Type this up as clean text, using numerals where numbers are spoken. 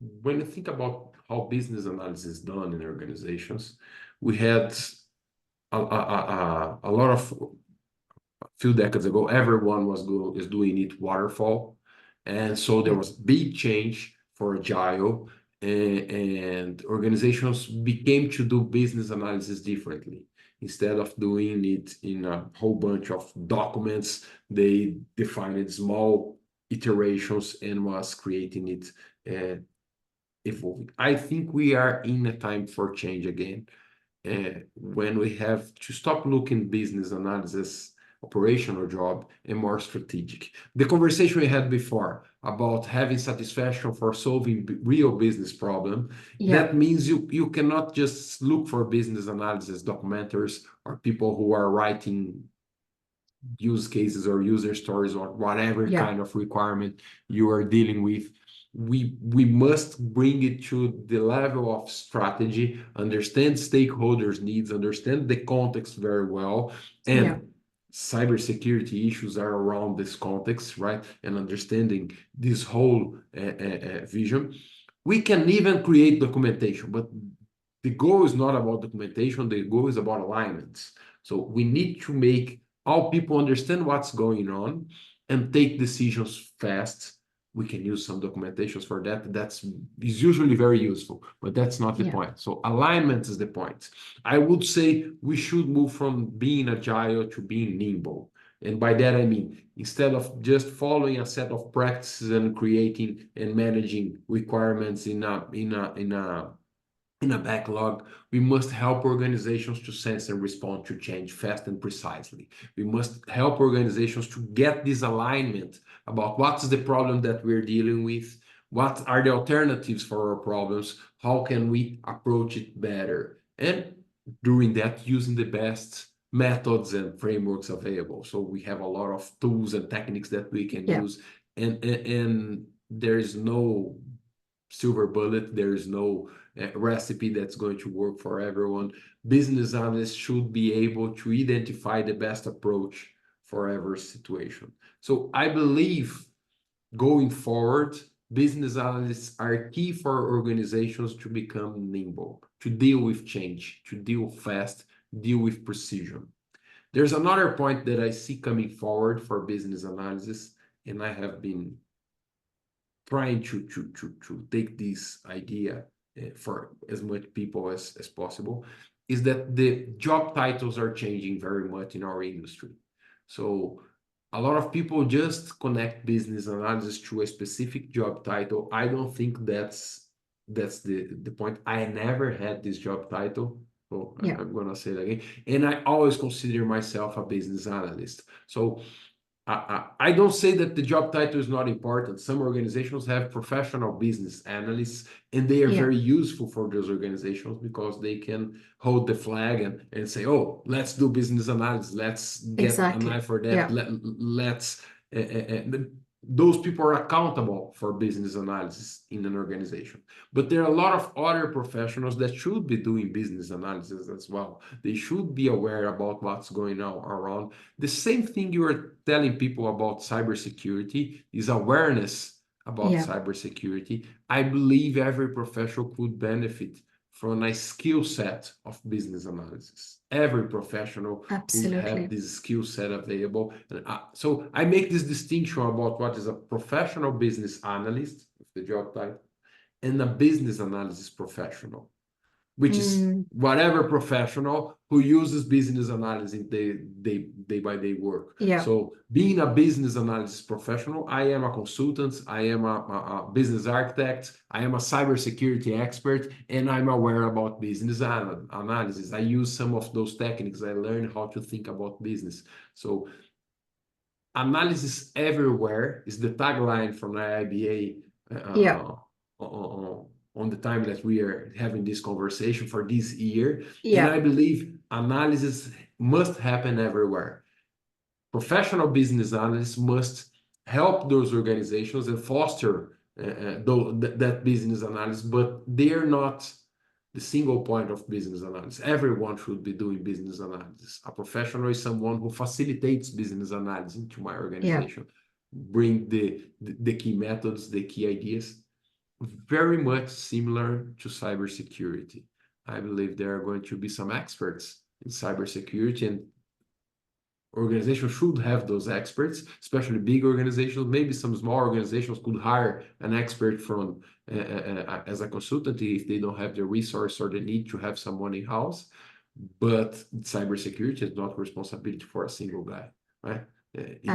when you think about how business analysis is done in organizations, we had a lot of a few decades ago, everyone is doing it waterfall, and so there Yeah. was big change for agile, and organizations became to do business analysis differently. Instead of doing it in a whole bunch of documents, they defined small iterations and was creating it, uh, evolving. I think we are in a time for change again, when we have to stop looking business analysis operational job and more strategic. The conversation we had before about having satisfaction for solving real business problem, Yeah. that means you cannot just look for business analysis documentaries or people who are writing use cases or user stories or whatever Yeah. kind of requirement you are dealing with. We must bring it to the level of strategy, understand stakeholders' needs, understand the context very well, Yeah. and cybersecurity issues are around this context, right? And understanding this whole vision. We can even create documentation, but the goal is not about documentation, the goal is about alignments. So we need to make all people understand what's going on and take decisions fast. We can use some documentations for that. That's is usually very useful, but that's not the Yeah. point. So alignment is the point. I would say we should move from being agile to being nimble. And by that I mean, instead of just following a set of practices and creating and managing requirements in a backlog, we must help organizations to sense and respond to change fast and precisely. We must help organizations to get this alignment about what's the problem that we're dealing with, what are the alternatives for our problems, how can we approach it better, and during that, using the best methods and frameworks available. So we have a lot of tools and techniques that we can Yeah. use, and there is no silver bullet. There is no recipe that's going to work for everyone. Business analysts should be able to identify the best approach for every situation. So I believe going forward, business analysts are key for organizations to become nimble, to deal with change, to deal fast, deal with precision. There's another point that I see coming forward for business analysis, and I have been trying to take this idea for as much people as possible, is that the job titles are changing very much in our industry. So a lot of people just connect business analysis to a specific job title. I don't think that's the point. I never had this job title. So Yeah. I'm gonna say that again. And I always consider myself a business analyst. So I don't say that the job title is not important. Some organizations have professional business analysts, and they are Yeah. very useful for those organizations because they can hold the flag and say, oh, let's do business analysis. Let's get an eye Exactly. for that. Yeah. Let's, those people are accountable for business analysis in an organization. But there are a lot of other professionals that should be doing business analysis as well. They should be aware about what's going on around. The same thing you are telling people about cybersecurity is awareness about Yeah. cybersecurity. I believe every professional could benefit from a skill set of business analysis. Every professional would have Absolutely. this skill set available. So I make this distinction about what is a professional business analyst, the job title, and a business analysis professional, which is Mm, whatever professional who uses business analysis in day by day work. yeah. So being a business analysis professional, I am a consultant, I am a business architect, I am a cybersecurity expert, and I'm aware about business analysis. I use some of those techniques. I learned how to think about business. So analysis everywhere is the tagline from the IBA Yeah. on the time that we are having this conversation for this year. And I Yeah. believe analysis must happen everywhere. Professional business analysts must help those organizations and foster that business analysis, but they're not the single point of business analysis. Everyone should be doing business analysis. A professional is someone who facilitates business analysis into my Yeah. organization, bring the key methods, the key ideas. very much similar to cybersecurity. I believe there are going to be some experts in cybersecurity, and organizations should have those experts, especially big organizations. Maybe some small organizations could hire an expert from as a consultant if they don't have the resource or the need to have someone in house. But cybersecurity is not responsibility for a single guy, right? It's